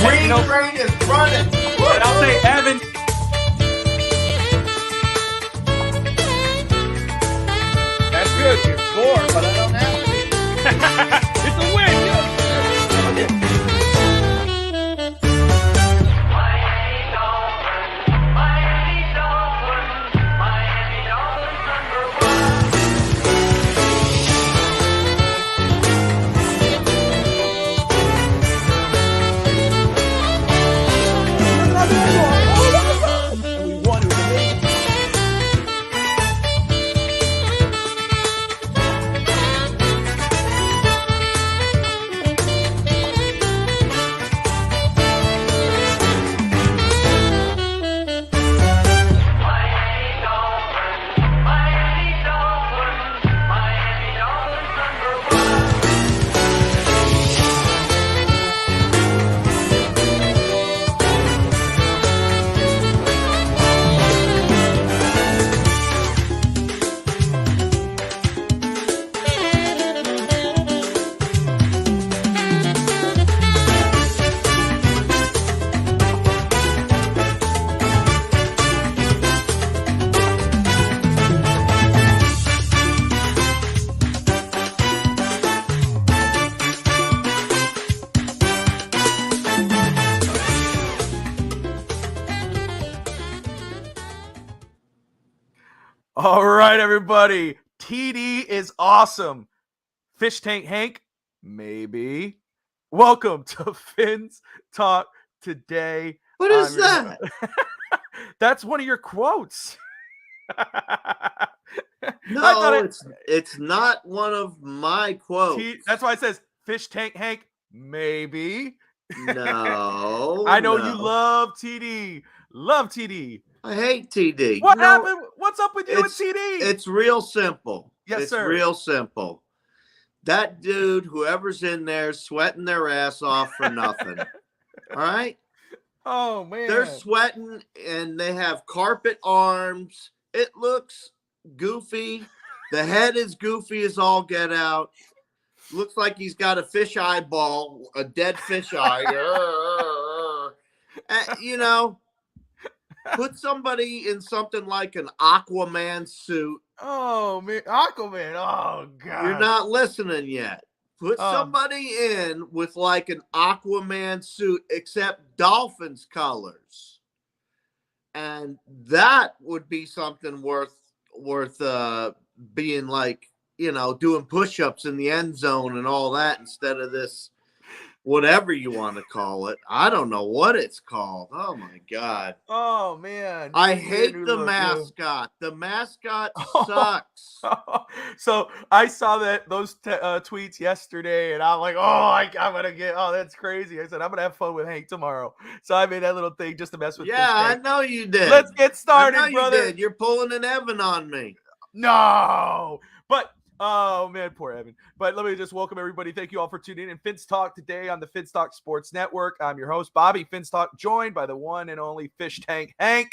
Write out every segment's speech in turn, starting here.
Green train is running. And I'll say Evan. That's good. You scored, but I don't have to. It's a win. Miami Dolphins, Miami Dolphins, Miami Dolphins #1. And we won. It was amazing. Miami Dolphins, Miami Dolphins, Miami Dolphins #1. All right, everybody. TD is awesome. Fish Tank Hank, maybe. Welcome to Fins Talk Today. What is I'm your- that? That's one of your quotes. No, it's not one of my quotes. That's why it says Fish Tank Hank, maybe. No. I know no. you love TD. Love TD. I hate TD. What You know, happened? What's up with you and TD? It's real simple. Yes, it's sir. real simple. That dude, whoever's in there, sweating their ass off for nothing. All right? Oh, man. They're sweating and they have carpet arms. It looks goofy. The head is goofy as all get out. Looks like he's got a fish eyeball, a dead fish eye. You know, put somebody in something like an Aquaman suit. Oh, man. Aquaman. Oh, God. You're not listening yet. Put somebody in with like an Aquaman suit, except Dolphins colors. And that would be something worth being like, you know, doing push-ups in the end zone and all that instead of this, whatever you want to call it. I don't know what it's called. Oh my God. Oh, man. I Give me a hate new the look, mascot. The mascot sucks. So I saw those tweets yesterday, and I'm like, I'm gonna get. Oh, that's crazy. I said I'm gonna have fun with Hank tomorrow. So I made that little thing just to mess with. Yeah, I Hank. know you did. Let's get started, I know brother. You did. You're pulling an Evan on me. No, but oh man, poor Evan. But let me just welcome everybody. Thank you all for tuning in. Fins Talk today on the Fins Talk Sports Network. I'm your host, Bobby Fins Talk, joined by the one and only Fish Tank Hank.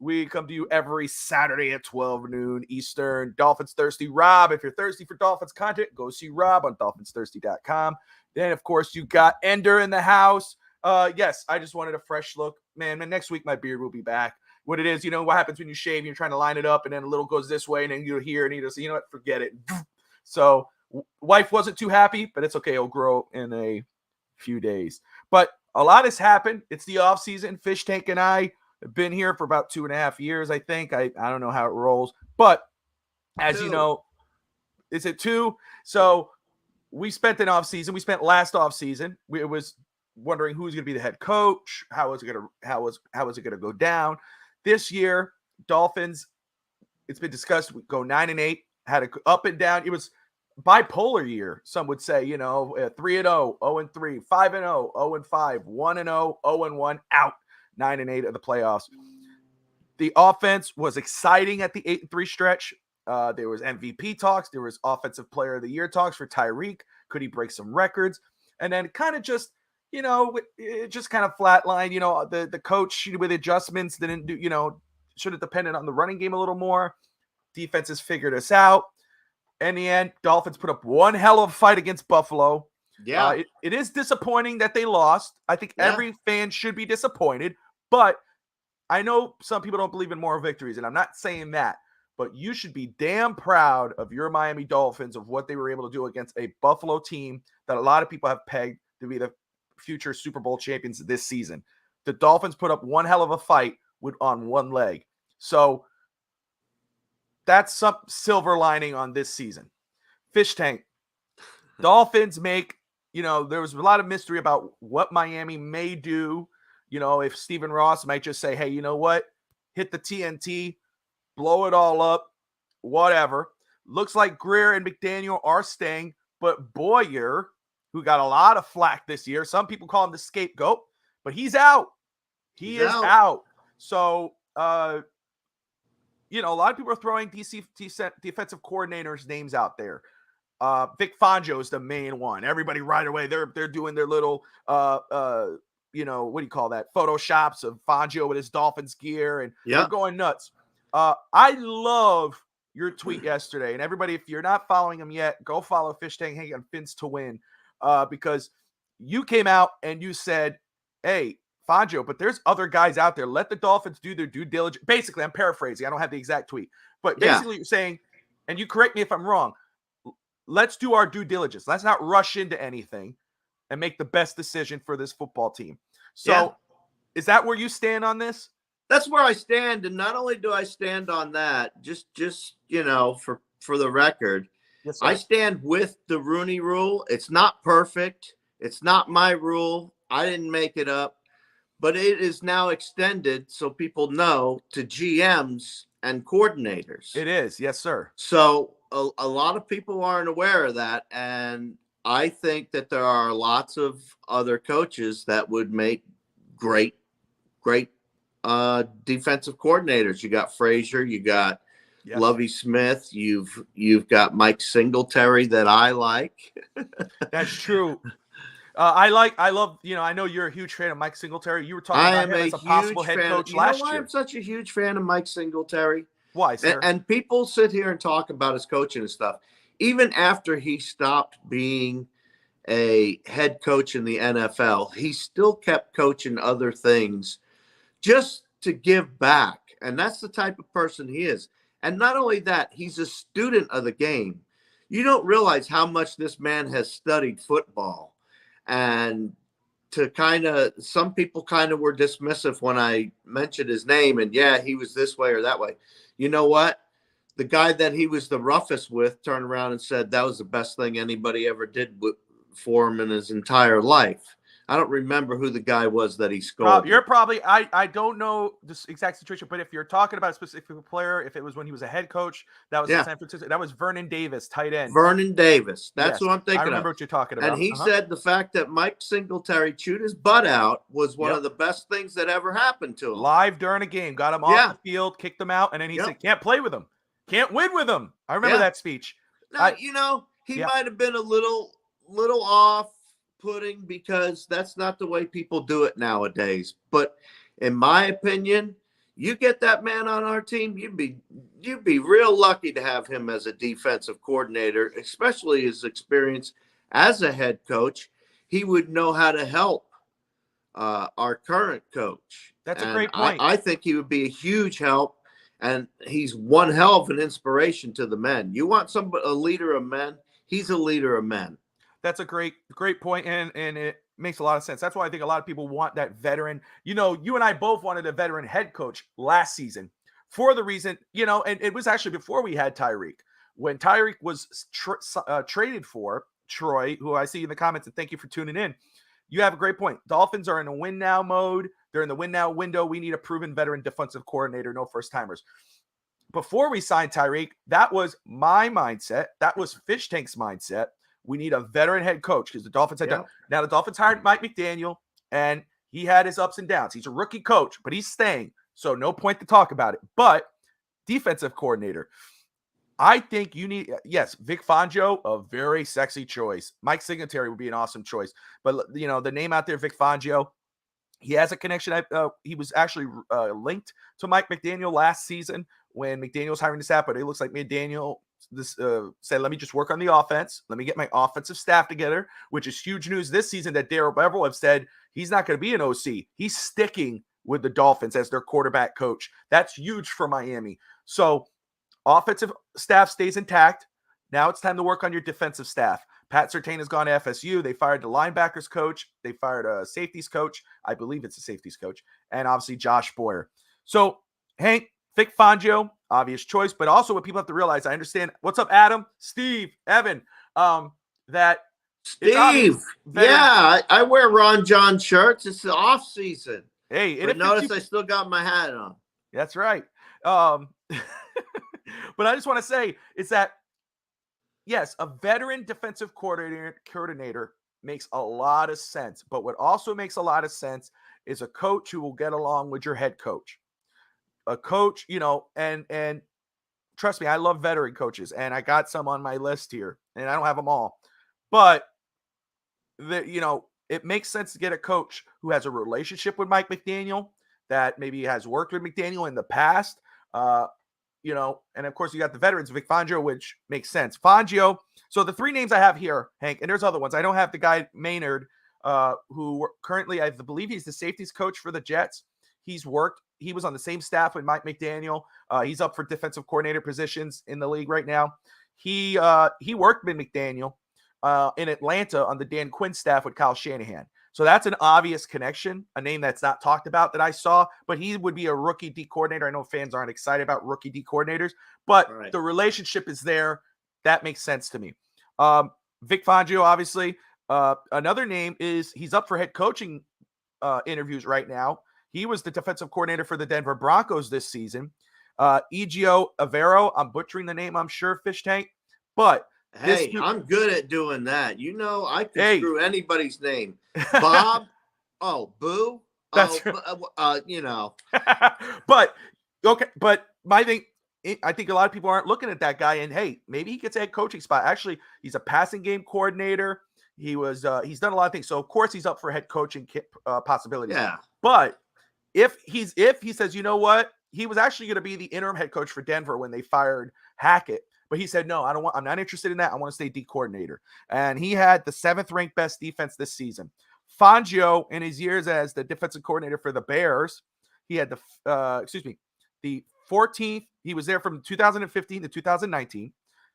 We come to you every Saturday at 12 noon Eastern. Dolphins Thirsty Rob. If you're thirsty for Dolphins content, go see Rob on dolphinsthirsty.com. Then, of course, you got Ender in the house. Yes, I just wanted a fresh look. Man, next week my beard will be back. What it is, you know, what happens when you shave, you're trying to line it up, and then a little goes this way, and then you're here, and you just, you know what, forget it. So, wife wasn't too happy, but it's okay. It'll grow in a few days. But a lot has happened. It's the off season. Fish Tank and I have been here for about 2.5 years, I think. I don't know how it rolls. But as you know, is it 2? So we spent an off season. We spent last off season. It was wondering who's going to be the head coach. How is it going to go down? This year, Dolphins, it's been discussed, we go 9-8, had a up and down. It was bipolar year, some would say, you know, 3-0, 0-3, 5-0, 0-5, 1-0, 0-1, out. 9-8 of the playoffs. The offense was exciting at the 8-3 stretch. There was MVP talks. There was Offensive Player of the Year talks for Tyreek. Could he break some records? And then kind of just, you know, it just kind of flatlined. You know, the coach with adjustments didn't do, you know, should have depended on the running game a little more. Defenses figured us out. In the end, Dolphins put up one hell of a fight against Buffalo. Yeah. It is disappointing that they lost. I think Yeah. every fan should be disappointed, but I know some people don't believe in moral victories, and I'm not saying that, but you should be damn proud of your Miami Dolphins of what they were able to do against a Buffalo team that a lot of people have pegged to be the future Super Bowl champions this season. The Dolphins put up one hell of a fight on one leg. So that's some silver lining on this season. Fish Tank. Dolphins make, there was a lot of mystery about what Miami may do. If Stephen Ross might just say, hey, you know what? Hit the TNT, blow it all up, whatever. Looks like Greer and McDaniel are staying, but Boyer, who got a lot of flack this year, some people call him the scapegoat, but he's out. He is out. So, a lot of people are throwing defensive coordinators' names out there. Vic Fangio is the main one. Everybody right away, they're doing their little what do you call that? Photoshops of Fangio with his Dolphins gear, and they're going nuts. I love your tweet yesterday, and everybody, if you're not following him yet, go follow Fish Tank Hank on Fins to Win, because you came out and you said, hey, Fangio, but there's other guys out there. Let the Dolphins do their due diligence. Basically, I'm paraphrasing. I don't have the exact tweet, but basically you're saying, and you correct me if I'm wrong, let's do our due diligence. Let's not rush into anything and make the best decision for this football team. So is that where you stand on this? That's where I stand. And not only do I stand on that, just for the record, yes, sir. I stand with the Rooney Rule. It's not perfect. It's not my rule. I didn't make it up, but it is now extended so people know to GMs and coordinators. It is. Yes, sir. So a lot of people aren't aware of that. And I think that there are lots of other coaches that would make great defensive coordinators. You got Frazier, you got Lovie Smith, you've got Mike Singletary that I like. That's true. I love, I know you're a huge fan of Mike Singletary. You were talking about him as a possible head coach last year. I'm such a huge fan of Mike Singletary. Why, sir? And people sit here and talk about his coaching and stuff. Even after he stopped being a head coach in the NFL, he still kept coaching other things just to give back. And that's the type of person he is. And not only that, he's a student of the game. You don't realize how much this man has studied football. And some people kind of were dismissive when I mentioned his name. And he was this way or that way. You know what? The guy that he was the roughest with turned around and said that was the best thing anybody ever did for him in his entire life. I don't remember who the guy was that he scolded. You're probably, I don't know this exact situation, but if you're talking about a specific player, if it was when he was a head coach, that was in San Francisco. That was Vernon Davis, tight end. Vernon Davis. That's what I'm thinking of. I remember what you're talking about. And he said the fact that Mike Singletary chewed his butt out was one of the best things that ever happened to him. Live during a game, got him off the field, kicked him out, and then he said, can't play with him. Can't win with him. I remember that speech. Now, he might have been a little off-putting because that's not the way people do it nowadays. But in my opinion, you get that man on our team, you'd be real lucky to have him as a defensive coordinator, especially his experience as a head coach. He would know how to help our current coach. That's a great point. I think he would be a huge help. And he's one hell of an inspiration to the men. You want a leader of men? He's a leader of men. That's a great point, and it makes a lot of sense. That's why I think a lot of people want that veteran. You and I both wanted a veteran head coach last season for the reason, and it was actually before we had Tyreek. When Tyreek was traded for Troy, who I see in the comments, and thank you for tuning in. You have a great point. Dolphins are in a win now mode. They're in the win now window. We need a proven veteran defensive coordinator, no first timers. Before we signed Tyreek, that was my mindset. That was Fish Tank's mindset. We need a veteran head coach because the Dolphins had done. Now the Dolphins hired Mike McDaniel, and he had his ups and downs. He's a rookie coach, but he's staying. So no point to talk about it. But defensive coordinator, I think you need, Vic Fangio, a very sexy choice. Mike Singletary would be an awesome choice. But, the name out there, Vic Fangio, he has a connection. He was actually linked to Mike McDaniel last season when McDaniel was hiring the staff, but it looks like McDaniel said, let me just work on the offense. Let me get my offensive staff together, which is huge news this season that Darrell Bevell have said he's not going to be an OC. He's sticking with the Dolphins as their quarterback coach. That's huge for Miami. So offensive staff stays intact. Now it's time to work on your defensive staff. Pat Surtain has gone to FSU. They fired the linebackers coach. They fired a safeties coach. I believe it's a safeties coach. And obviously Josh Boyer. So Hank, Vic Fangio, obvious choice, but also what people have to realize, I understand. What's up, Adam, Steve, Evan? That Steve, yeah, I wear Ron John shirts. It's the off season. Hey, but notice I still got my hat on. That's right. But I just want to say is that, yes, a veteran defensive coordinator makes a lot of sense. But what also makes a lot of sense is a coach who will get along with your head coach. A coach, and trust me, I love veteran coaches, and I got some on my list here, and I don't have them all. But, it makes sense to get a coach who has a relationship with Mike McDaniel, that maybe has worked with McDaniel in the past, and of course you got the veterans, Vic Fangio, which makes sense. Fangio. So the three names I have here, Hank, and there's other ones. I don't have the guy Maynard, who currently, I believe he's the safeties coach for the Jets. He was on the same staff with Mike McDaniel. He's up for defensive coordinator positions in the league right now. He worked with McDaniel in Atlanta on the Dan Quinn staff with Kyle Shanahan. So that's an obvious connection, a name that's not talked about that I saw, but he would be a rookie D coordinator. I know fans aren't excited about rookie D coordinators, but The relationship is there. That makes sense to me. Vic Fangio, obviously. Another name is he's up for head coaching interviews right now. He was the defensive coordinator for the Denver Broncos this season. Egio Avero, I'm butchering the name, I'm sure, Fish Tank, but hey, I'm good at doing that. I can screw anybody's name. Bob, Boo. That's But okay, but my thing, I think a lot of people aren't looking at that guy, and hey, maybe he gets a head coaching spot. Actually, he's a passing game coordinator. He's done a lot of things, so of course he's up for head coaching possibilities. Yeah, but if he says, you know what, he was actually going to be the interim head coach for Denver when they fired Hackett. But he said, no, I'm not interested in that. I want to stay D coordinator. And he had the 7th ranked best defense this season. Fangio, in his years as the defensive coordinator for the Bears, he had the 14th. He was there from 2015 to 2019.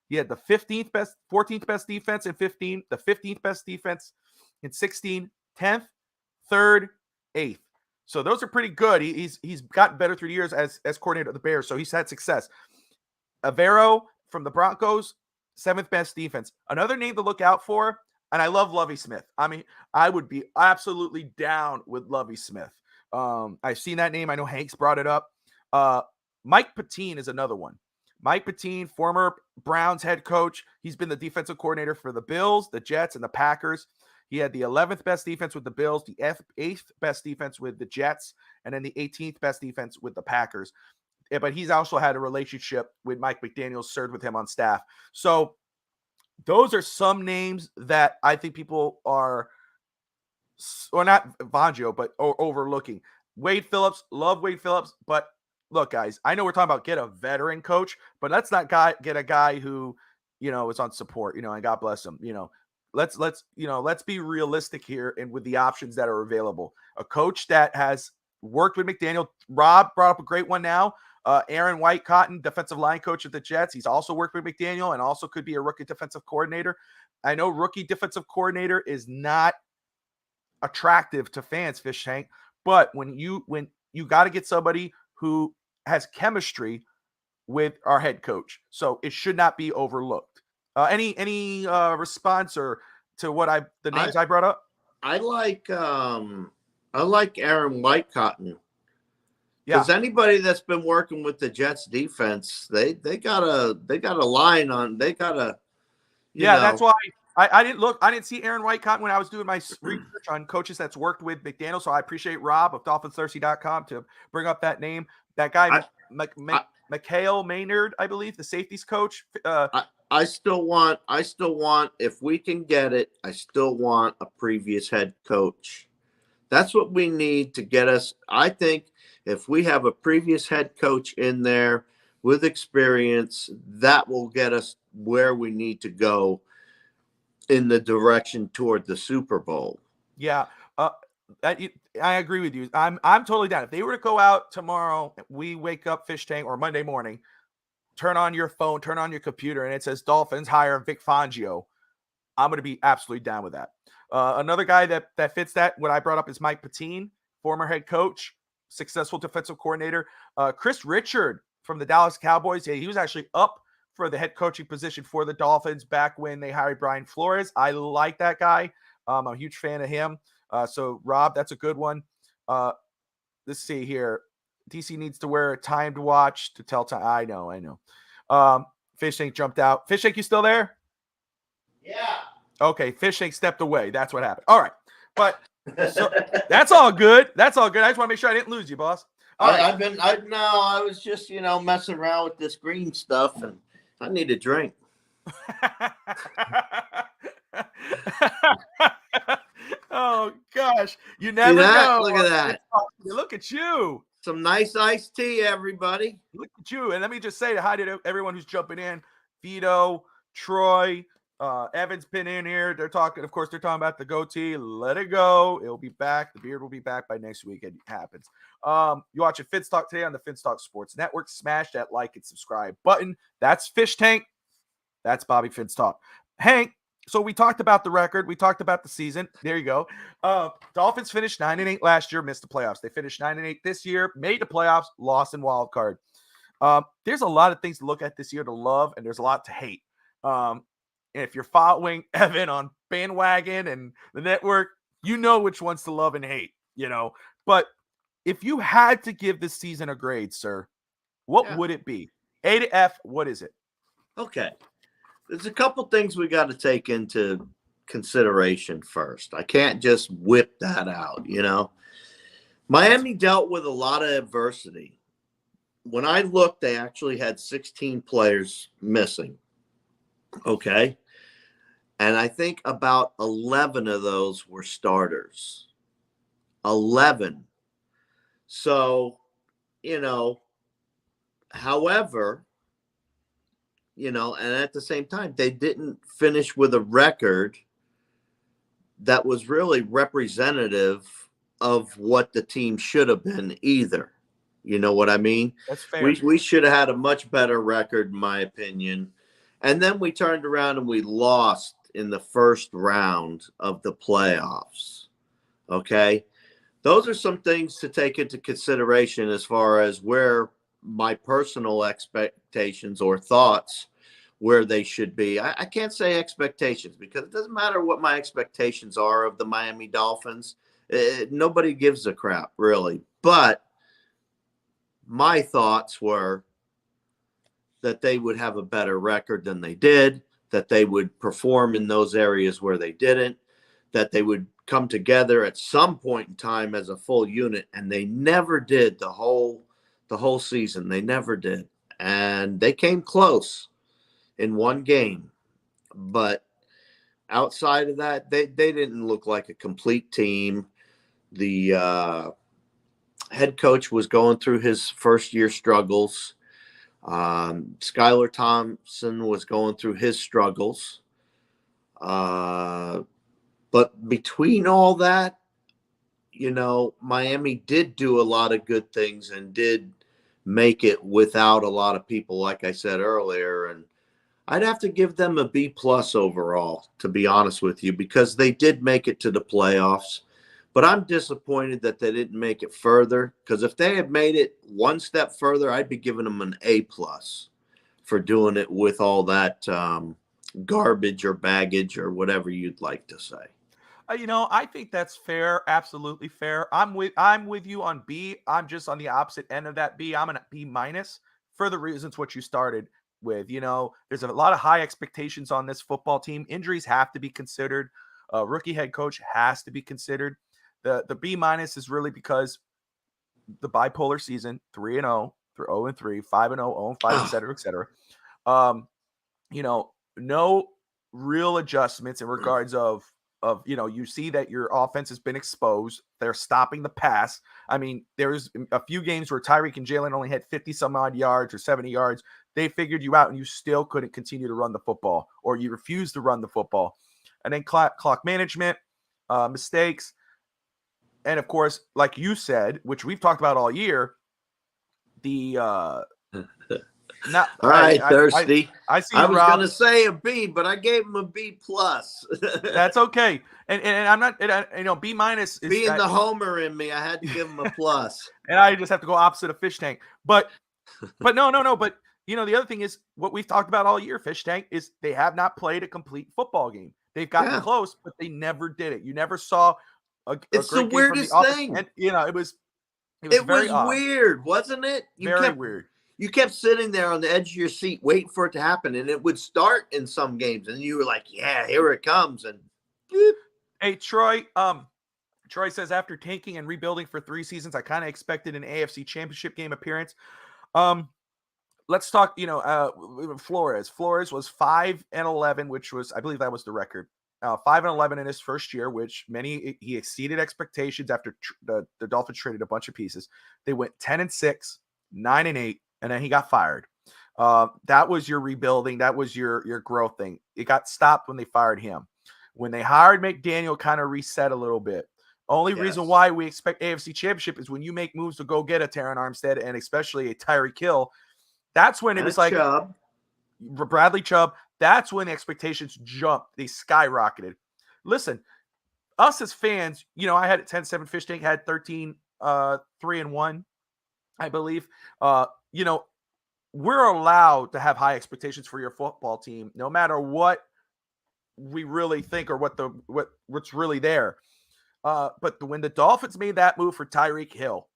He had the 14th best defense in 15, the 15th best defense in 16, 10th, 3rd, 8th. So those are pretty good. He's gotten better through the years as coordinator of the Bears. So he's had success. Avero from the Broncos, 7th best defense. Another name to look out for, and I love Lovie Smith. I mean, I would be absolutely down with Lovie Smith. I've seen that name. I know Hank's brought it up. Mike Pettine is another one. Mike Pettine, former Browns head coach. He's been the defensive coordinator for the Bills, the Jets, and the Packers. He had the 11th best defense with the Bills, the 8th best defense with the Jets, and then the 18th best defense with the Packers. But he's also had a relationship with Mike McDaniel, served with him on staff. So those are some names that I think people are, or not Fangio, but overlooking. Wade Phillips, love Wade Phillips. But look, guys, I know we're talking about get a veteran coach, but let's not get a guy who, is on support, and God bless him, let's be realistic here and with the options that are available. A coach that has worked with McDaniel. Rob brought up a great one now. Aaron White Cotton, defensive line coach of the Jets. He's also worked with McDaniel and also could be a rookie defensive coordinator. I know rookie defensive coordinator is not attractive to fans, Fish Tank, but when you got to get somebody who has chemistry with our head coach, so it should not be overlooked. Any response or to what the names I brought up? I like Aaron White Cotton. Yeah. Because anybody that's been working with the Jets defense, they got a line on. They got a. That's why I didn't look. I didn't see Aaron White Cotton when I was doing my research on coaches that's worked with McDaniel. So I appreciate Rob of DolphinsThirsty.com to bring up that name. That guy, Mikhail Maynard, I believe, the safeties coach. I still want, if we can get it, I still want a previous head coach. That's what we need to get us. I think if we have a previous head coach in there, with experience, that will get us where we need to go in the direction toward the Super Bowl. Yeah. I agree with you. I'm totally down. If they were to go out tomorrow, we wake up Fish Tank or Monday morning, turn on your phone, turn on your computer, and it says Dolphins hire Vic Fangio, I'm going to be absolutely down with that. Another guy that fits that, what I brought up, is Mike Pettine, former head coach, successful defensive coordinator. Chris Richard from the Dallas Cowboys. Yeah, he was actually up for the head coaching position for the Dolphins back when they hired Brian Flores. I like that guy. I'm a huge fan of him. So, Rob, that's a good one. Let's see here. DC needs to wear a timed watch to tell time. I know. Fish Tank jumped out. Fish Tank, you still there? Yeah. Okay, Fish Tank stepped away. That's what happened. All right. But so that's all good. That's all good. I just want to make sure I didn't lose you, boss. All right. I was just, messing around with this green stuff, and I need a drink. Oh gosh, you never know. Look at that. Look at you. Some nice iced tea, everybody. Look at you. And let me just say hi to everyone who's jumping in. Vito, Troy, Evan's been in here. They're talking about the goatee. Let it go. It'll be back. The beard will be back by next week. It happens. You watching Finstock today on the Finstock Sports Network. Smash that like and subscribe button. That's Fish Tank. That's Bobby Finstock. Hank, so we talked about the record. We talked about the season. There you go. Dolphins finished 9-8 last year, missed the playoffs. They finished 9-8 this year, made the playoffs, lost in wild card. There's a lot of things to look at this year to love, and there's a lot to hate. If you're following Evan on Bandwagon and the network, you know which ones to love and hate, But if you had to give this season a grade, sir, what would it be? A to F, what is it? Okay. There's a couple things we got to take into consideration first. I can't just whip that out, Miami dealt with a lot of adversity. When I looked, they actually had 16 players missing. Okay. And I think about 11 of those were starters. 11. So, however, and at the same time, they didn't finish with a record that was really representative of what the team should have been either. You know what I mean? That's fair. We should have had a much better record, in my opinion. And then we turned around and we lost in the first round of the playoffs. Okay? Those are some things to take into consideration as far as where my personal expectations or thoughts where they should be. I can't say expectations because it doesn't matter what my expectations are of the Miami Dolphins. Nobody gives a crap, really. But my thoughts were that they would have a better record than they did, that they would perform in those areas where they didn't, that they would come together at some point in time as a full unit, and they never did the whole season. They never did. And they came close in one game. But outside of that, they didn't look like a complete team. The head coach was going through his first-year struggles. Skylar Thompson was going through his struggles. But between all that, Miami did do a lot of good things and did make it without a lot of people, like I said earlier. And I'd have to give them a B+ overall, to be honest with you, because they did make it to the playoffs. But I'm disappointed that they didn't make it further, because if they had made it one step further, I'd be giving them an A+ for doing it with all that garbage or baggage or whatever you'd like to say. I think that's fair. Absolutely fair. I'm with you on B. I'm just on the opposite end of that B. I'm an B- for the reasons what you started with. There's a lot of high expectations on this football team. Injuries have to be considered. Rookie head coach has to be considered. The B- is really because the bipolar season, 3-0, 0-3, 5-0, 0-5, et cetera, et cetera. No real adjustments in regards of you see that your offense has been exposed. They're stopping the pass. I mean, there's a few games where Tyreek and Jalen only had 50 some odd yards or 70 yards. They figured you out and you still couldn't continue to run the football, or you refused to run the football. And then clock management, mistakes. And of course, like you said, which we've talked about all year, the All right, Thirsty. I see I was Rob. going to say a B, but I gave him a B plus. That's okay. And I'm not, B minus is Being the homer in me, I had to give him a plus. and I just have to go opposite of Fish Tank. But no. But the other thing is what we've talked about all year, Fish Tank, is they have not played a complete football game. They've gotten close, but they never did it. You never saw It's the great game from weirdest offense. thing. And, it was It very was odd. weird, wasn't it? Very weird. You kept sitting there on the edge of your seat waiting for it to happen, and it would start in some games, and you were like, yeah, here it comes. And boop. Hey, Troy. Troy says, after tanking and rebuilding for 3 seasons, I kind of expected an AFC Championship game appearance. Let's talk, Flores. Flores was 5-11, which was, I believe that was the record. 5-11 in his first year, which he exceeded expectations after the Dolphins traded a bunch of pieces. They went 10-6, 9-8, and then he got fired. That was your rebuilding. That was your growth thing. It got stopped when they fired him. When they hired McDaniel, kind of reset a little bit. Only reason why we expect AFC Championship is when you make moves to go get a Terron Armstead and especially a Tyreek Hill. That's when it was like Chubb. Bradley Chubb. That's when the expectations jumped. They skyrocketed. Listen, us as fans, I had it 10-7. Fish Tank had 13, 3-1, I believe. We're allowed to have high expectations for your football team, no matter what we really think or what's really there. But when the Dolphins made that move for Tyreek Hill,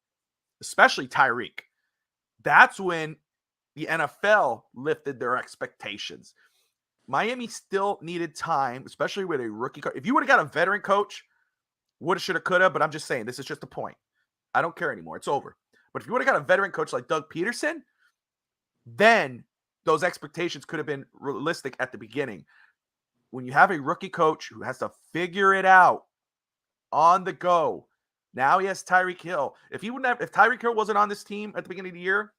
especially Tyreek, that's when the NFL lifted their expectations. Miami still needed time, especially with a rookie coach. If you would have got a veteran coach, woulda, shoulda, coulda, but I'm just saying, this is just a point. I don't care anymore. It's over. But if you would have got a veteran coach like Doug Peterson, then those expectations could have been realistic at the beginning. When you have a rookie coach who has to figure it out on the go, now he has Tyreek Hill. If Tyreek Hill wasn't on this team at the beginning of the year,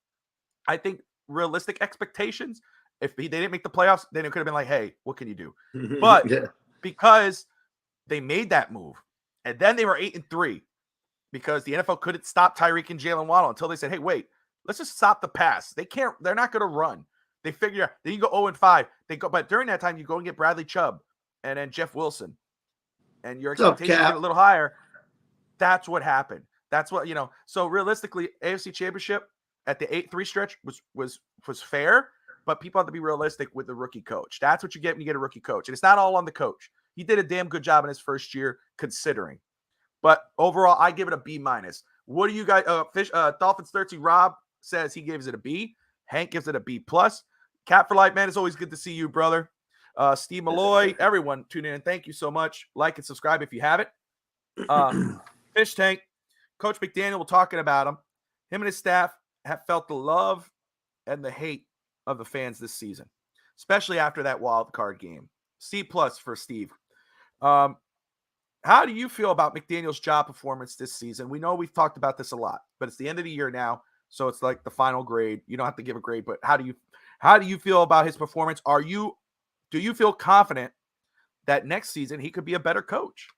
I think realistic expectations, if they didn't make the playoffs, then it could have been like, hey, what can you do? But because they made that move, and then they were 8-3 because the NFL couldn't stop Tyreek and Jalen Waddle until they said, hey, wait, let's just stop the pass. They're not going to run. They figure out, then you go 0-5. But during that time, you go and get Bradley Chubb and then Jeff Wilson, and your expectations get a little higher. That's what happened. That's what, so realistically, AFC Championship at the 8-3 stretch was fair, but people have to be realistic with the rookie coach. That's what you get when you get a rookie coach. And it's not all on the coach. He did a damn good job in his first year considering. But overall, I give it a B minus. What do you guys, Dolphins 13, Rob says he gives it a B. Hank gives it a B plus. Cat for Life, man, it's always good to see you, brother. Steve Malloy, everyone tuning in. Thank you so much. Like and subscribe if you have it. Fish Tank, Coach McDaniel, we're talking about him. Him and his staff have felt the love and the hate of the fans this season, especially after that wild card game. C plus for Steve. How do you feel about McDaniel's job performance this season? We know we've talked about this a lot, but it's the end of the year now, so it's like the final grade. You don't have to give a grade, but how do you feel about his performance? Do you feel confident that next season he could be a better coach?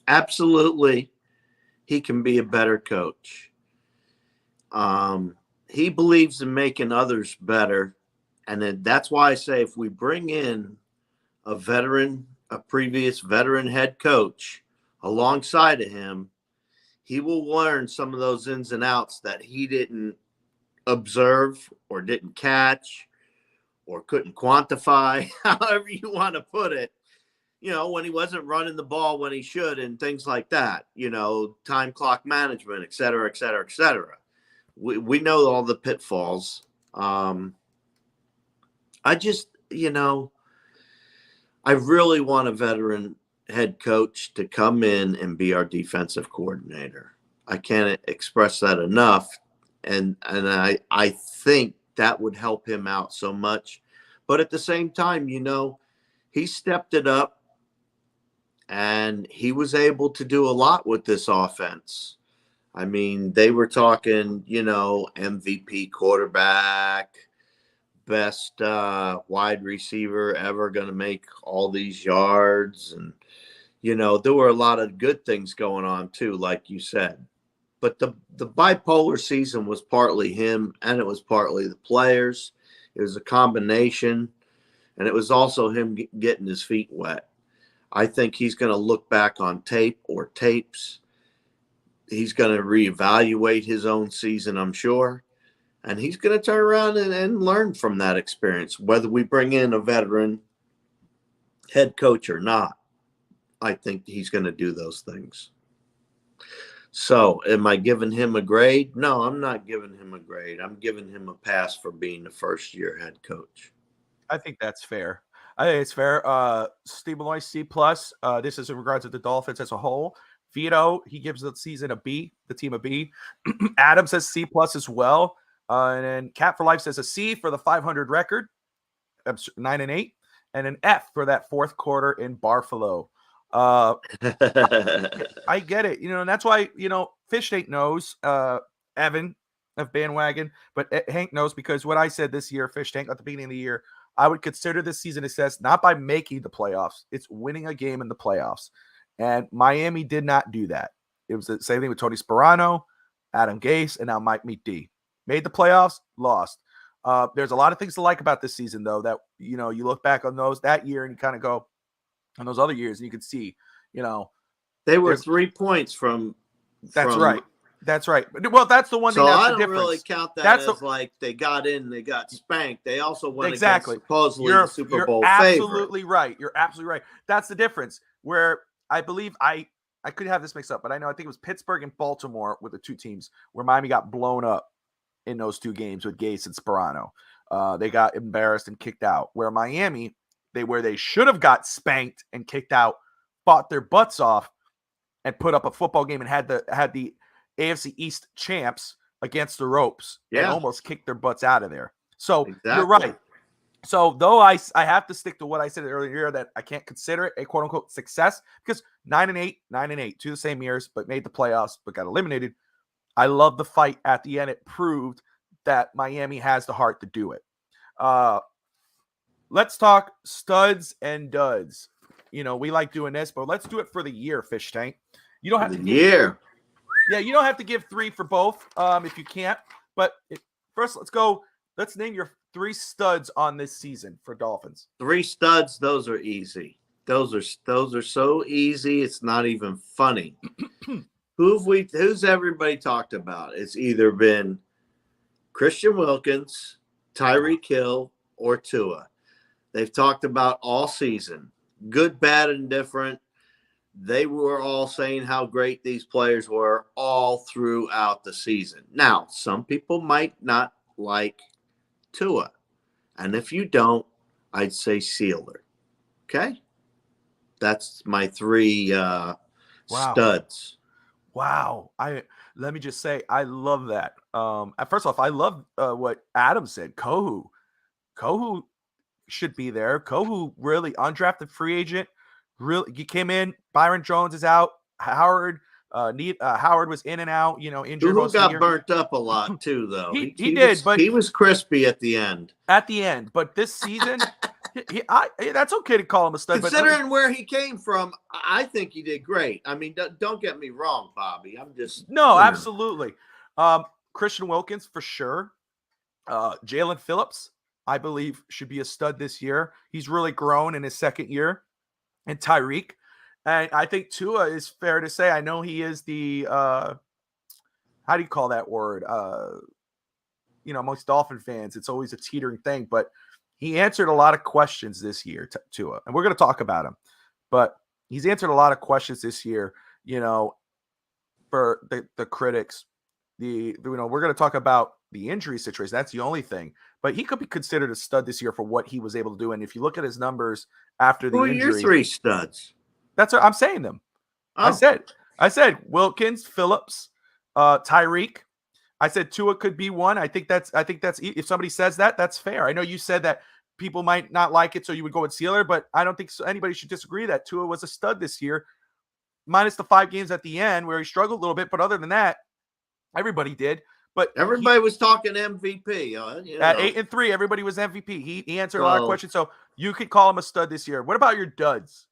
Absolutely, he can be a better coach. He believes in making others better, and that's why I say if we bring in a previous veteran head coach alongside of him, he will learn some of those ins and outs that he didn't observe or didn't catch or couldn't quantify, however you want to put it, when he wasn't running the ball when he should and things like that, time clock management, et cetera, et cetera, et cetera. We know all the pitfalls. I just, I really want a veteran head coach to come in and be our defensive coordinator. I can't express that enough. And I think that would help him out so much. But at the same time, he stepped it up and he was able to do a lot with this offense. I mean, they were talking, MVP quarterback, best wide receiver ever going to make all these yards. And, there were a lot of good things going on too, like you said. But the bipolar season was partly him and it was partly the players. It was a combination, and it was also him getting his feet wet. I think he's going to look back on tape or tapes. He's going to reevaluate his own season, I'm sure. And he's going to turn around and learn from that experience, whether we bring in a veteran head coach or not. I think he's going to do those things. So am I giving him a grade? No, I'm not giving him a grade. I'm giving him a pass for being the first-year head coach. I think that's fair. I think it's fair. Steve Malloy, C+. This is in regards to the Dolphins as a whole. Vito, he gives the season a B, the team a B. Adam says C+ as well. And then Cat for Life says a C for the 500 record, 9-8, and an F for that fourth quarter in Barfalo. I get it, and that's why, Fish Tank knows, Evan of Bandwagon, but Hank knows, because what I said this year, Fish Tank, at the beginning of the year, I would consider this season a success not by making the playoffs, it's winning a game in the playoffs. And Miami did not do that. It was the same thing with Tony Sperano, Adam Gase, and now Mike Meek. Made the playoffs, lost. There's a lot of things to like about this season, though, that, you look back on those that year and you kind of go, on those other years, and you can see, they were 3 points from. That's right. That's right. Well, that's the one thing. So that's I the don't difference. really count that that's as like they got in, they got spanked. They also went exactly against supposedly you're, the Super you're Bowl absolutely favorite. right. You're absolutely right. That's the difference. Where I believe I could have this mixed up, but I think it was Pittsburgh and Baltimore were the two teams where Miami got blown up in those two games with Gase and Sperano. They got embarrassed and kicked out. Where Miami, where they should have got spanked and kicked out, fought their butts off and put up a football game and had the AFC East champs against the ropes and almost kicked their butts out of there. So You're right. So though I have to stick to what I said earlier, that I can't consider it a quote unquote success, because 9-8, 2 the same years, but made the playoffs, but got eliminated. I love the fight at the end. It proved that Miami has the heart to do it. Let's talk studs and duds. We like doing this, but let's do it for the year, Fish Tank. You don't have to year. Yeah, you don't have to give 3 for both if you can't. But first, let's name your 3 studs on this season for Dolphins. 3 studs, those are easy. Those are so easy, it's not even funny. Who's everybody talked about? It's either been Christian Wilkins, Tyreek Hill, or Tua. They've talked about all season. Good, bad, and different. They were all saying how great these players were all throughout the season. Now, some people might not like Tua. And if you don't, I'd say Sealer. Okay? That's my 3 studs. Wow. Let me just say, I love that. First off, I love what Adam said. Kohu should be there. Kohu, really undrafted free agent. Really, he came in. Byron Jones is out. Howard was in and out. Injured. Kohu got burnt up a lot too, though. He did, but he was crispy at the end. But this season, that's okay to call him a stud. Considering where he came from, I think he did great. I mean, don't get me wrong, Bobby. I'm just absolutely. Christian Wilkins for sure. Jalen Phillips, I believe, should be a stud this year. He's really grown in his second year. And Tyreek. And I think Tua is fair to say. I know he is the how do you call that word? Amongst Dolphin fans, it's always a teetering thing, but he answered a lot of questions this year, Tua. And we're going to talk about him. But he's answered a lot of questions this year, for the critics. We're going to talk about the injury situation. That's the only thing. But he could be considered a stud this year for what he was able to do. And if you look at his numbers after the injury. Who are your 3 studs? That's what I'm saying them. Oh. I said Wilkins, Phillips, Tyreek. I said Tua could be one. I think that's if somebody says that, that's fair. I know you said that people might not like it, so you would go with Sealer, but I don't think anybody should disagree that Tua was a stud this year, minus the 5 games at the end where he struggled a little bit. But other than that, everybody did. But Everybody was talking MVP. at 8-3, everybody was MVP. He answered a lot of So- questions, so you could call him a stud this year. What about your duds?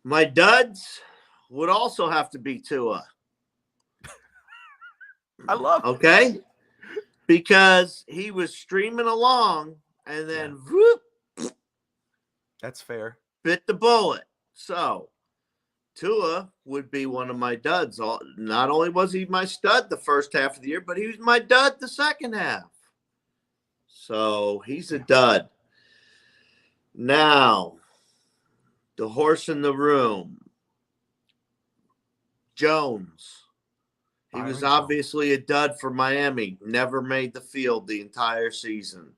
My duds would also have to be Tua. I love it. Okay? Because he was streaming along and then whoop, That's fair. bit the bullet. So Tua would be one of my duds. Not only was he my stud the first half of the year, but he was my dud the second half. So he's a dud. Now, the horse in the room, Jones. He Byron was Jones. obviously a dud for Miami. Never made the field the entire season.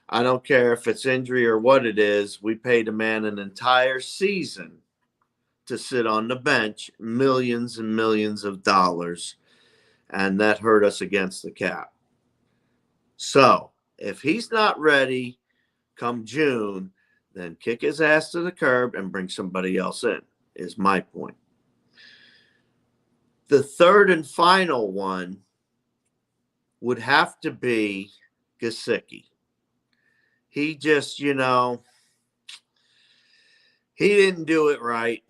I don't care if it's injury or what it is. We paid a man an entire season to sit on the bench, millions and millions of dollars, and that hurt us against the cap. So if he's not ready come June, then kick his ass to the curb and bring somebody else in, is my point. The third and final one would have to be Gesicki. He just, he didn't do it right.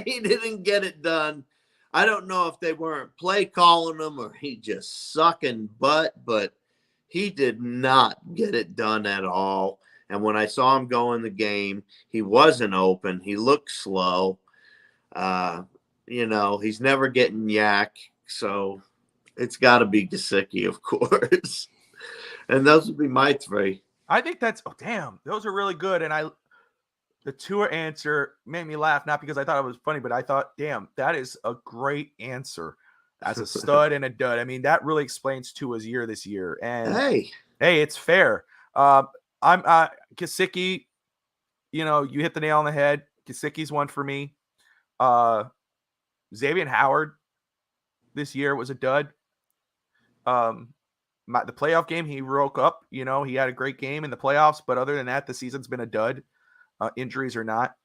He didn't get it done. I don't know if they weren't play calling him or he just sucking butt, but he did not get it done at all. And when I saw him go in the game, he wasn't open. He looked slow. He's never getting yak. So it's got to be Gesicki, of course. And those would be my 3. I think those are really good. And the Tua answer made me laugh, not because I thought it was funny, but I thought, damn, that is a great answer as a stud and a dud. I mean, that really explains Tua's year this year. And Hey, it's fair. I'm Gesicki, you hit the nail on the head. Gesicki's one for me. Xavier Howard this year was a dud. The playoff game, he woke up. He had a great game in the playoffs, but other than that, the season's been a dud. Injuries or not.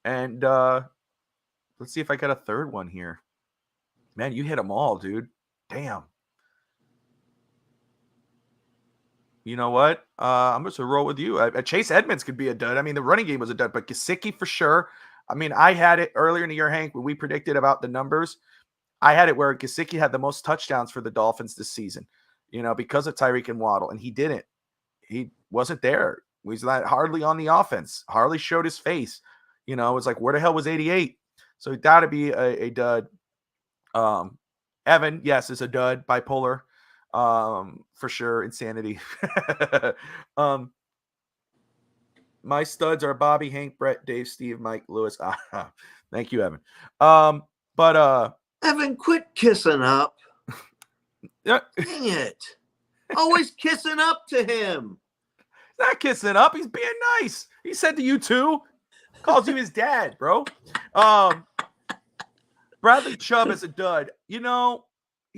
And let's see if I got a third one here. Man, you hit them all, dude. Damn. You know what? I'm just going to roll with you. Chase Edmonds could be a dud. I mean, the running game was a dud, but Gesicki for sure. I mean, I had it earlier in the year, Hank, when we predicted about the numbers. I had it where Gesicki had the most touchdowns for the Dolphins this season, because of Tyreek and Waddle, and he didn't. He wasn't there. He's not hardly on the offense. Hardly showed his face. It's like, where the hell was 88? So it got to be a dud. Evan, yes, is a dud. Bipolar, for sure. Insanity. My studs are Bobby, Hank, Brett, Dave, Steve, Mike, Lewis. Thank you, Evan. Evan, quit kissing up. Yeah, Dang it. Always kissing up to him. not kissing up. He's being nice. He said to you too. Calls you his dad, bro. Bradley Chubb is a dud. He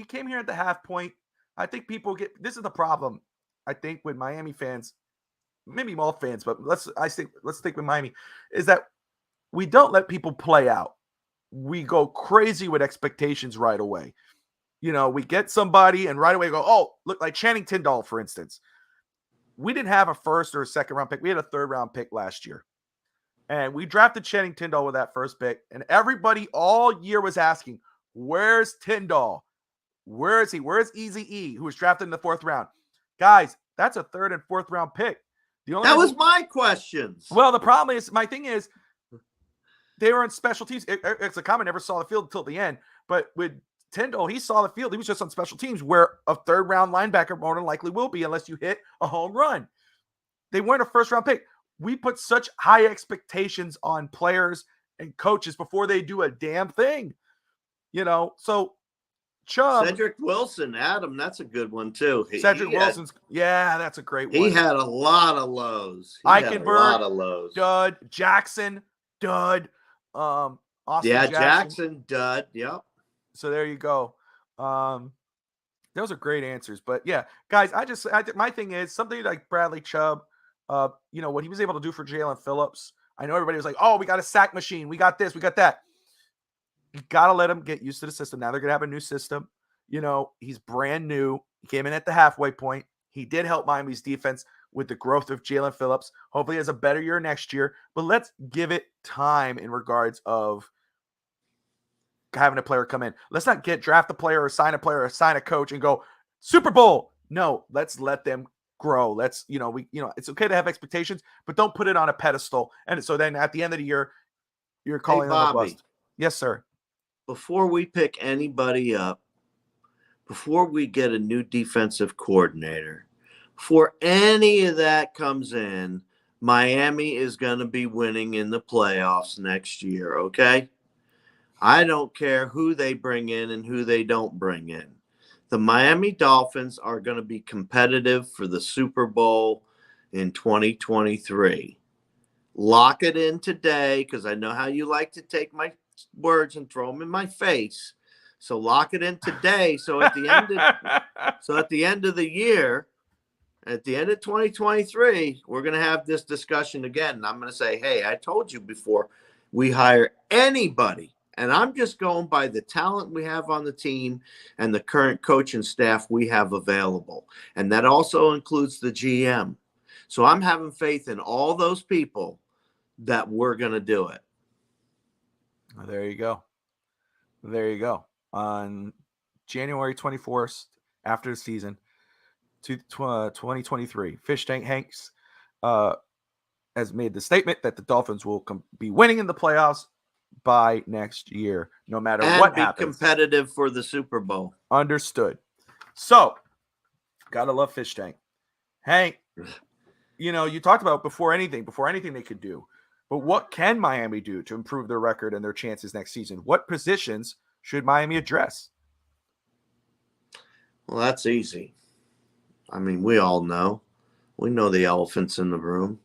came here at the half point. I think people this is the problem. I think with Miami fans, maybe all fans, but let's stick with Miami, is that we don't let people play out. We go crazy with expectations right away. We get somebody and right away go, oh, look, like Channing Tindall, for instance. We didn't have a first or a second round pick. We had a third round pick last year. And we drafted Channing Tindall with that first pick. And everybody all year was asking, where's Tindall? Where is he? Where's Easy E, who was drafted in the 4th round? Guys, that's a 3rd and 4th round pick. That was my questions. Well, the problem is, my thing is, they were on special teams. It's a comment, never saw the field until the end. But with Tindall, he saw the field. He was just on special teams, where a 3rd round linebacker more than likely will be, unless you hit a home run. They weren't a 1st round pick. We put such high expectations on players and coaches before they do a damn thing. So Chubb. Cedric Wilson, Adam, that's a good one too. Wilson's, that's a great one. He had a lot of lows. Eichenberg, dud. Jackson, dud. Austin Jackson, dud. Yep. So there you go. Those are great answers. But yeah, guys, my thing is something like Bradley Chubb, what he was able to do for Jalen Phillips. I know everybody was like, oh, we got a sack machine. We got this, we got that. You got to let him get used to the system. Now they're going to have a new system. He's brand new. He came in at the halfway point. He did help Miami's defense with the growth of Jalen Phillips. Hopefully he has a better year next year. But let's give it time in regards of having a player come in. Let's not draft a player or sign a coach and go Super Bowl. No, let's let them grow. Let's, it's okay to have expectations, but don't put it on a pedestal. And so then at the end of the year, you're calling them a bust. Yes, sir. Before we pick anybody up, before we get a new defensive coordinator, before any of that comes in, Miami is going to be winning in the playoffs next year, okay? I don't care who they bring in and who they don't bring in. The Miami Dolphins are going to be competitive for the Super Bowl in 2023. Lock it in today, because I know how you like to take my words and throw them in my face. So lock it in today. So at the end of the year, at the end of 2023, we're going to have this discussion again. And I'm going to say, hey, I told you before we hire anybody. And I'm just going by the talent we have on the team and the current coaching staff we have available. And that also includes the GM. So I'm having faith in all those people that we're going to do it. Well, there you go. There you go. On January 24th, after the season, 2023, Fish Tank Hanks has made the statement that the Dolphins will be winning in the playoffs by next year, no matter what happens. Competitive for the Super Bowl. Understood. So, gotta love Fish Tank. Hank, you talked about before anything they could do. But what can Miami do to improve their record and their chances next season? What positions should Miami address? Well, that's easy. I mean, we all know. We know the elephants in the room.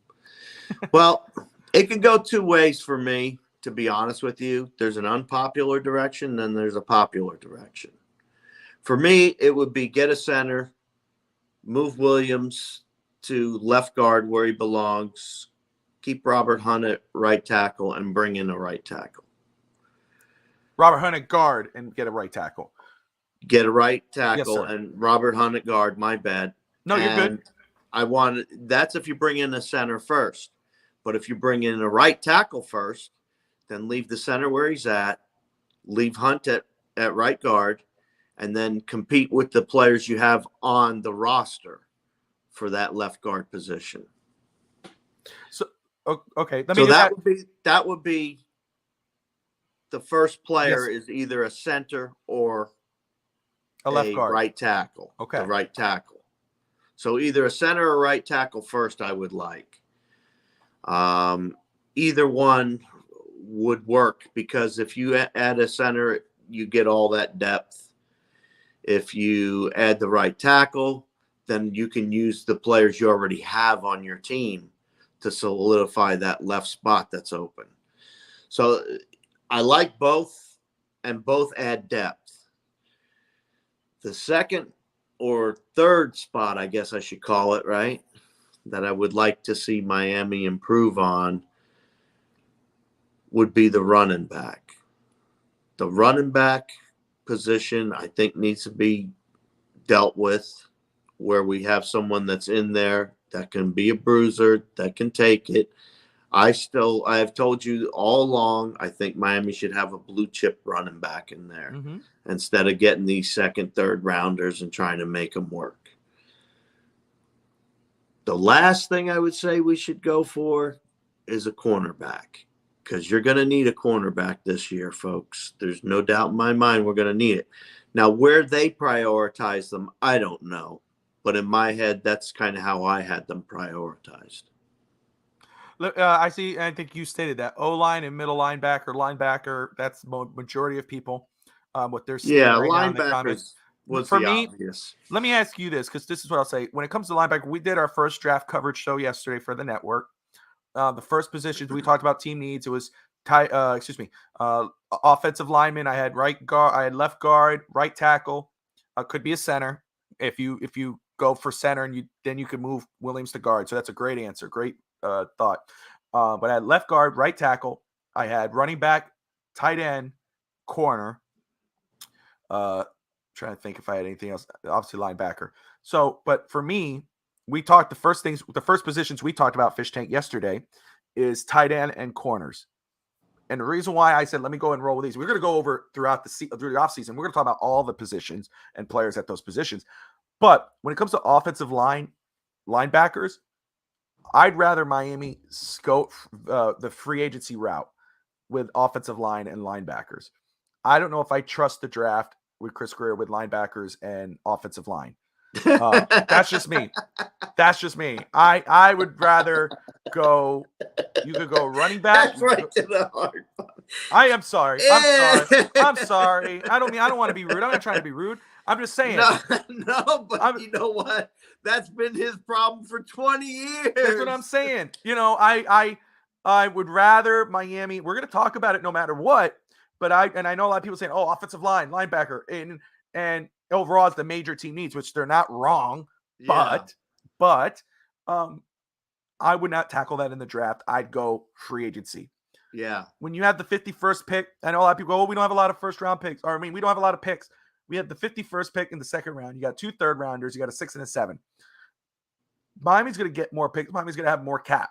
Well, it could go two ways for me, to be honest with you. There's an unpopular direction, then there's a popular direction. For me, it would be get a center, move Williams to left guard where he belongs, keep Robert Hunt at right tackle, and bring in a right tackle. Robert Hunt at guard and get a right tackle. Get a right tackle, yes, and Robert Hunt at guard. My bad. No, you're good. That's if you bring in a center first. But if you bring in a right tackle first, then leave the center where he's at, leave Hunt at right guard, and then compete with the players you have on the roster for that left guard position. So, okay. That would be the first player is either a center or a left guard, right tackle. Okay. The right tackle. So either a center or right tackle first, I would like. Either one would work, because if you add a center, you get all that depth. If you add the right tackle, then you can use the players you already have on your team to solidify that left spot that's open. So I like both, and both add depth. The second or third spot, I guess I should call it, right, that I would like to see Miami improve on would be the running back. The running back position, I think, needs to be dealt with, where we have someone that's in there that can be a bruiser, that can take it. I have told you all along, I think Miami should have a blue chip running back in there instead of getting these second, third rounders and trying to make them work. The last thing I would say we should go for is a cornerback, because you're going to need a cornerback this year, folks. There's no doubt in my mind we're going to need it. Now, where they prioritize them, I don't know. But in my head, that's kind of how I had them prioritized. I see. I think you stated that O-line and middle linebacker. That's the majority of people. What they're seeing right now in the comments. For me, obvious. Let me ask you this, because this is what I'll say. When it comes to linebacker, we did our first draft coverage show yesterday for the network. The first positions we talked about team needs. It was offensive lineman. I had right guard. I had left guard, right tackle, Could be a center if you go for center, and you could move Williams to guard. So that's a great answer. Great thought. But I had left guard, right tackle. I had running back, tight end, corner. Trying to think if I had anything else. Obviously linebacker. So, but for me, we talked the first positions we talked about Fish Tank yesterday is tight end and corners. And the reason why I said, let me go and roll with these, we're going to go over through the offseason. We're going to talk about all the positions and players at those positions. But when it comes to offensive linebackers, I'd rather Miami go the free agency route with offensive line and linebackers. I don't know if I trust the draft with Chris Grier with linebackers and offensive line. That's just me. I would rather go. You could go running back. That's right to the heart. I am sorry. I'm sorry. I don't want to be rude. I'm not trying to be rude. I'm just saying. No, but you know what? That's been his problem for 20 years. That's what I'm saying. I would rather Miami. We're going to talk about it no matter what. But I know a lot of people saying, "Oh, offensive line, linebacker, and overall it's the major team needs," which they're not wrong. Yeah. But I would not tackle that in the draft. I'd go free agency. Yeah. When you have the 51st pick, I know a lot of people go, "Oh, we don't have a lot of first round picks." We don't have a lot of picks. We have the 51st pick in the second round. You got 2 third rounders. You got a 6 and a 7. Miami's going to get more picks. Miami's going to have more cap.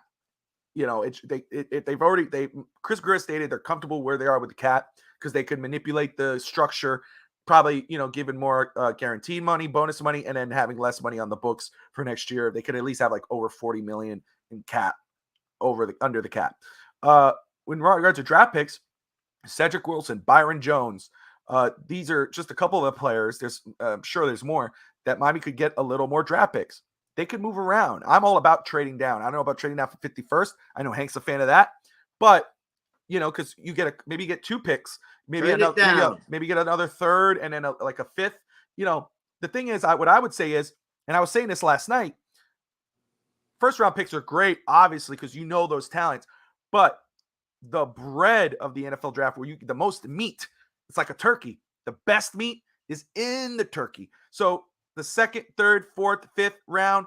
Chris Grier stated they're comfortable where they are with the cap because they could manipulate the structure, probably, giving more guaranteed money, bonus money, and then having less money on the books for next year. They could at least have like over $40 million in cap under the cap. In regards to draft picks, Cedric Wilson, Byron Jones, these are just a couple of the players. I'm sure there's more that Miami could get a little more draft picks. They could move around. I'm all about trading down. I don't know about trading down for 51st. I know Hank's a fan of that, but because you maybe you get 2 picks, maybe get another third, and then a 5th. The thing is, what I would say is, and I was saying this last night, first round picks are great, obviously, because those talents, but the bread of the NFL draft, where the most meat, it's like a turkey. The best meat is in the turkey. So the 2nd, 3rd, 4th, 5th round,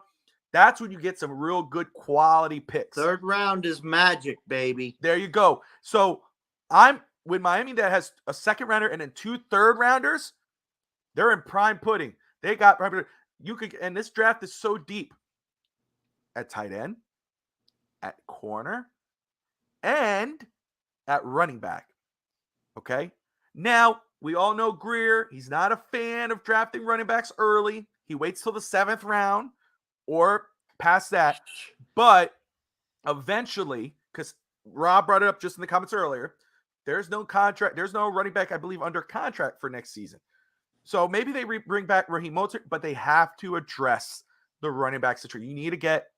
that's when you get some real good quality picks. 3rd round is magic, baby. There you go. So I'm with Miami that has a 2nd rounder and then 2 third rounders. They're in prime pudding. They got and this draft is so deep at tight end, at corner, and at running back. Okay. Now, we all know Grier. He's not a fan of drafting running backs early. He waits till the 7th round or past that. But eventually, because Rob brought it up just in the comments earlier, there's no contract. There's no running back, I believe, under contract for next season. So maybe they bring back Raheem Mostert, but they have to address the running back situation. You need to get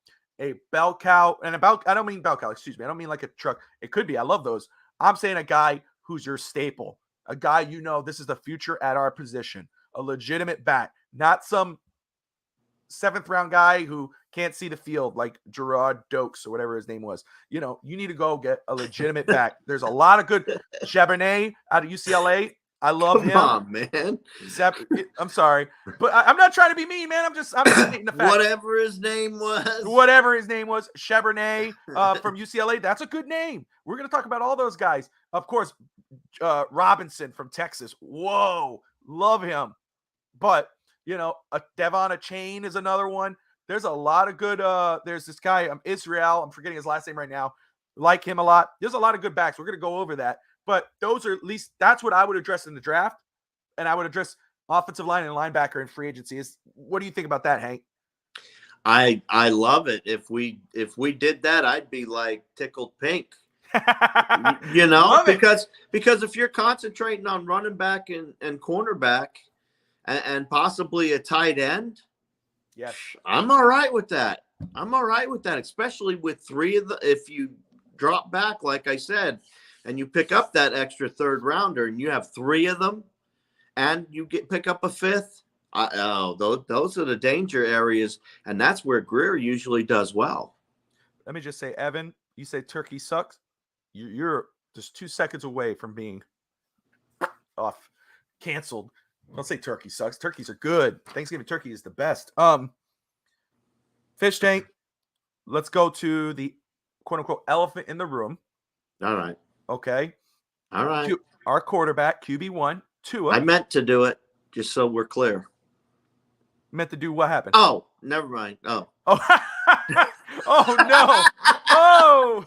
a bell cow. And I don't mean bell cow, excuse me. I don't mean like a truck. It could be. I love those. I'm saying a guy who's your staple. A guy, this is the future at our position, a legitimate back, not some 7th round guy who can't see the field like Gerard Dokes or whatever his name was. You need to go get a legitimate back. There's a lot of good Charbonnet out of UCLA. I love him. Come on, man. I'm sorry, but I'm not trying to be mean, man. I'm just stating the fact. Whatever his name was, Charbonnet from UCLA. That's a good name. We're going to talk about all those guys. Of course, Robinson from Texas. Whoa, love him. But Devon Achane is another one. There's a lot of good. There's this guy, Israel. I'm forgetting his last name right now. Like him a lot. There's a lot of good backs. We're going to go over that. But those are, at least that's what I would address in the draft, and I would address offensive line and linebacker in free agency. What do you think about that, Hank? I love it. If we did that, I'd be like tickled pink. Because if you're concentrating on running back and cornerback and possibly a tight end, yes, I'm all right with that. Especially with 3 of the, if you drop back, like I said, and you pick up that extra 3rd rounder and you have 3 of them and you pick up a 5th. Those are the danger areas. And that's where Grier usually does well. Let me just say, Evan, you say turkey sucks. You're just 2 seconds away from being canceled. Don't say turkey sucks. Turkeys are good. Thanksgiving turkey is the best. Fish Tank, let's go to the quote unquote elephant in the room. All right. Okay. All right. Our quarterback, QB1, Tua, I meant to do it, just so we're clear. meant to do what happened? Oh, never mind. Oh. Oh, oh no. Oh.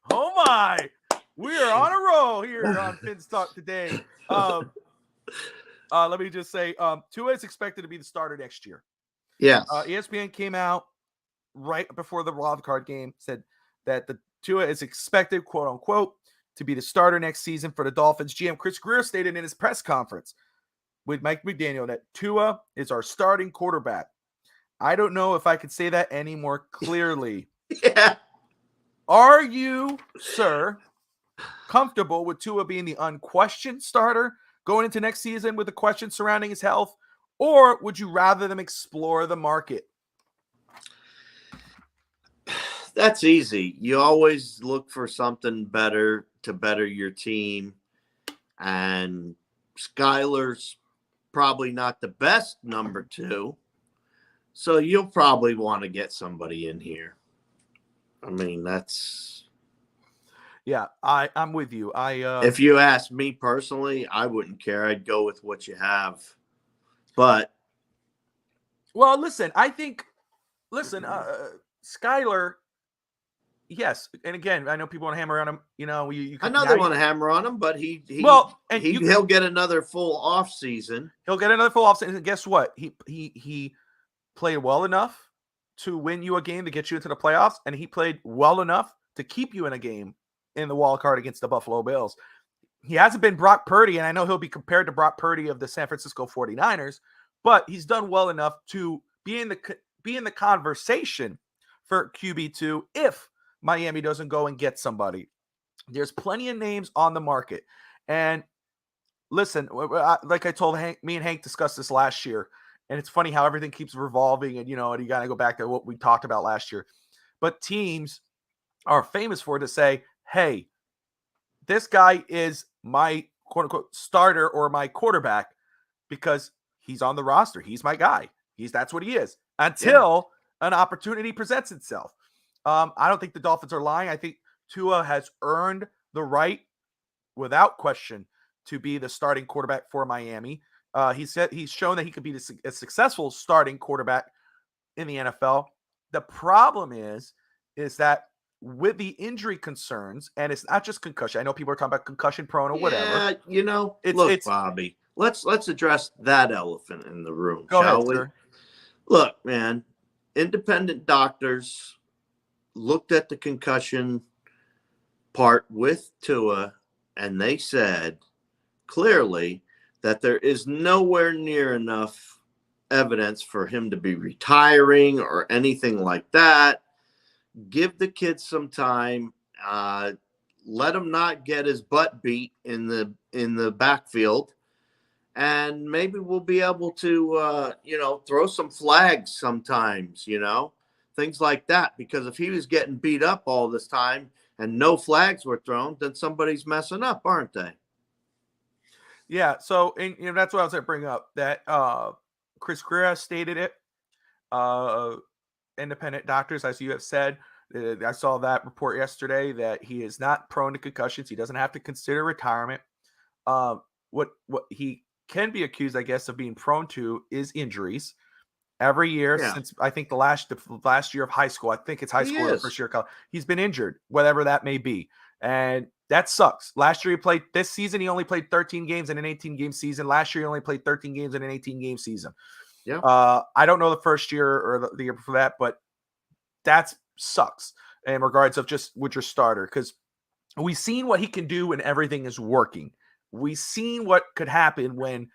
Oh my. We are on a roll here on Fins Talk today. Let me just say, Tua is expected to be the starter next year. Yes. ESPN came out right before the wild card game, said that the Tua is expected, quote unquote, to be the starter next season for the Dolphins. GM Chris Greer stated in his press conference with Mike McDaniel that Tua is our starting quarterback. I don't know if I could say that any more clearly. Yeah. Are you, sir, comfortable with Tua being the unquestioned starter going into next season with the questions surrounding his health? Or would you rather them explore the market? That's easy. You always look for something better to better your team. And Skylar's probably not the best number 2. So you'll probably want to get somebody in here. I mean, that's... Yeah, I'm with you. If you ask me personally, I wouldn't care. I'd go with what you have. But well, listen, Skylar, yes, and again, I know people want to hammer on him. You know, I know they want to hammer on him, but he'll get another full off season. He'll get another full off season. And guess what? He played well enough to win you a game to get you into the playoffs, and he played well enough to keep you in a game in the wild card against the Buffalo Bills. He hasn't been Brock Purdy, and I know he'll be compared to Brock Purdy of the San Francisco 49ers, but he's done well enough to be in the conversation for QB2 if Miami doesn't go and get somebody. There's plenty of names on the market. And listen, like I told Hank, me and Hank discussed this last year, and it's funny how everything keeps revolving, and you got to go back to what we talked about last year. But teams are famous for to say, hey, this guy is my quote unquote starter or my quarterback because he's on the roster. He's my guy. That's what he is until an opportunity presents itself. I don't think the Dolphins are lying. I think Tua has earned the right without question to be the starting quarterback for Miami. He's shown that he could be a successful starting quarterback in the NFL. The problem is that with the injury concerns, and it's not just concussion. I know people are talking about concussion prone or whatever. Yeah, look, Bobby, let's address that elephant in the room, shall we? Sir. Look, man, independent doctors looked at the concussion part with Tua, and they said clearly that there is nowhere near enough evidence for him to be retiring or anything like that. Give the kid some time. Let him not get his butt beat in the backfield, and maybe we'll be able to throw some flags sometimes. Things like that. Because if he was getting beat up all this time and no flags were thrown, then somebody's messing up, aren't they? Yeah. So that's what I was going to bring up. That Chris Greer stated it. Independent doctors, as you have said, I saw that report yesterday that he is not prone to concussions. He doesn't have to consider retirement. What he can be accused, I guess, of being prone to is injuries. Every year since I think the last year of high school, I think it's high school or first year of college, he's been injured, whatever that may be, and that sucks. Last year he played. This season he only played 13 games in an 18-game season. Last year he only played 13 games in an 18-game season. Yeah. I don't know the first year or the year before that, but that sucks in regards of just with your starter, because we've seen what he can do when everything is working. We've seen what could happen when,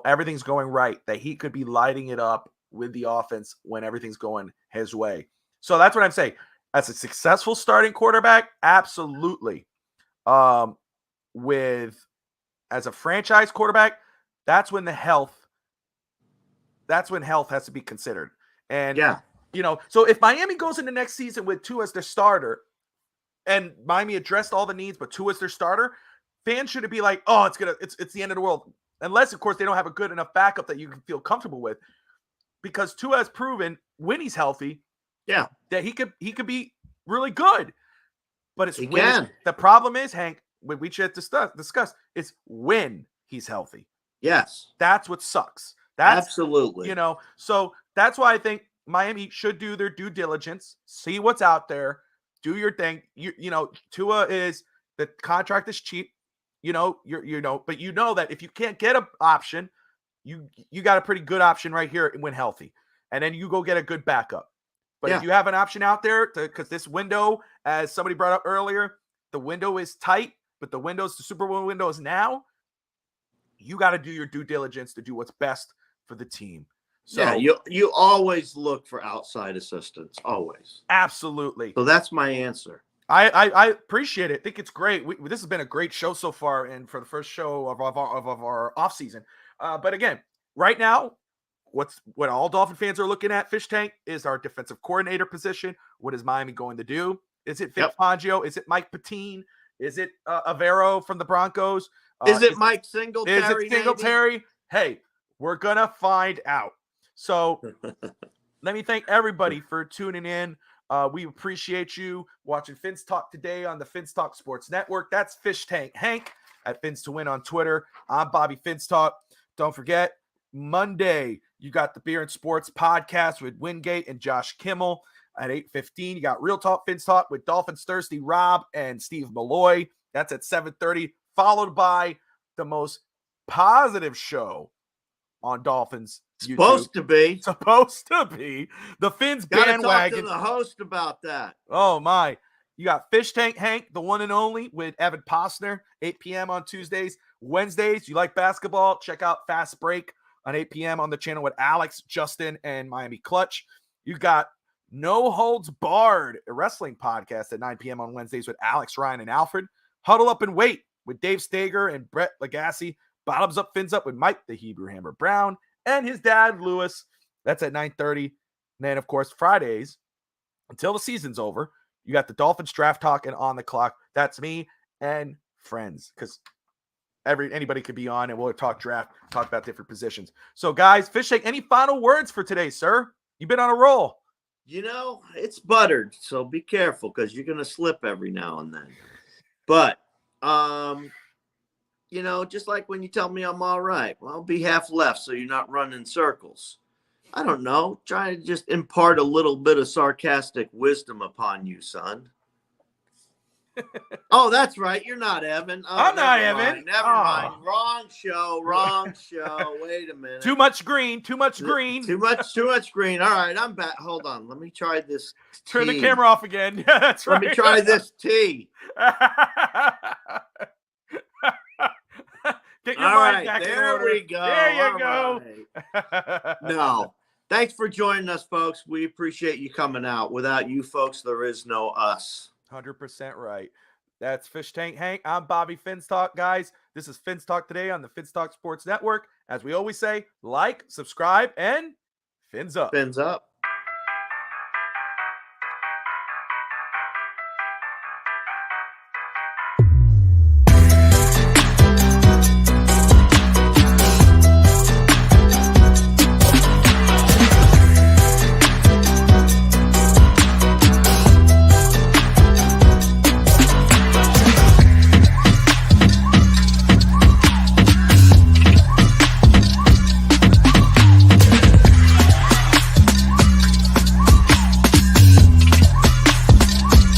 everything's going right, that he could be lighting it up with the offense when everything's going his way. So that's what I'm saying. As a successful starting quarterback, absolutely. As a franchise quarterback, that's when health has to be considered. And, so if Miami goes into next season with Tua as their starter and Miami addressed all the needs, but Tua as their starter, fans shouldn't be like, oh, it's the end of the world. Unless, of course, they don't have a good enough backup that you can feel comfortable with. Because Tua has proven when he's healthy, Yeah. that he could be really good. But it's He when can. the problem is, Hank, when we should discuss, it's when he's healthy. Yes. That's what sucks. That's Absolutely. so that's why I think Miami should do their due diligence, see what's out there, do your thing. Tua is the contract is cheap, but that if you can't get an option, you got a pretty good option right here when healthy, and then you go get a good backup. But if Yeah. you have an option out there, because this window, as somebody brought up earlier, the window is tight, but the Super Bowl window is now. You got to do your due diligence to do what's best for the team. So yeah, you always look for outside assistance, always. absolutely. So that's my answer. I appreciate it. I think it's great. This has been a great show so far, and for the first show of our off season. But again, right now, what all Dolphin fans are looking at, Fish Tank, is our defensive coordinator position. What is Miami going to do? Is it Vic Yep. Fangio? Is it Mike Patine? Is it Avero from the Broncos? Is it Mike Singletary? Is it Singletary? Hey, we're gonna find out. So let me thank everybody for tuning in. We appreciate you watching Fins Talk today on the Fins Talk Sports Network. That's Fish Tank Hank at Fins to Win on Twitter. I'm Bobby Fins Talk. Don't forget, Monday, you got the Beer and Sports podcast with Wingate and Josh Kimmel at 8:15. You got Real Talk Fins Talk with Dolphins Thirsty Rob and Steve Malloy. That's at 7:30, followed by the most positive show on Dolphins YouTube. Supposed to be the Fins Gotta bandwagon. talk to the host about that. Oh my. You got Fish Tank Hank, the one and only, with Evan Posner, 8 p.m. on Tuesdays. Wednesdays, you like basketball, check out Fast Break on 8 p.m. on the channel with Alex, Justin, and Miami Clutch. You got No Holds Barred, a wrestling podcast at 9 p.m. on Wednesdays with Alex, Ryan, and Alfred. Huddle Up and Wait with Dave Stager and Brett Lagasse. Bottoms Up, Fins Up with Mike, the Hebrew Hammer Brown, and his dad, Lewis. That's at 9:30. And then, of course, Fridays, until the season's over, you got the Dolphins Draft Talk and On the Clock. That's me and friends, because anybody could be on, and we'll talk draft, talk about different positions. So, guys, Fish Tank, any final words for today, sir? You've been on a roll. It's buttered, so be careful because you're going to slip every now and then. But, just like when you tell me I'm all right, well, I'll be half left so you're not running circles. I don't know. Try to just impart a little bit of sarcastic wisdom upon you, son. Oh, that's right. You're not Evan. Oh, I'm not never Evan. mind, Never Oh. mind. Wrong show. Wait a minute. Too much green. Too much green. Too much green. All right, I'm back. Hold on. Let me try this. Turn the tea. camera off again. Yeah, that's right. Let me try this tea. Get your All mind right, back in there order. we go. There you All go. right. No. Thanks for joining us, folks. We appreciate you coming out. Without you folks, there is no us. 100% right. That's Fish Tank Hank. I'm Bobby Fins Talk, guys. This is Fins Talk today on the Fins Talk Sports Network. As we always say, like, subscribe, and fins up. Fins up.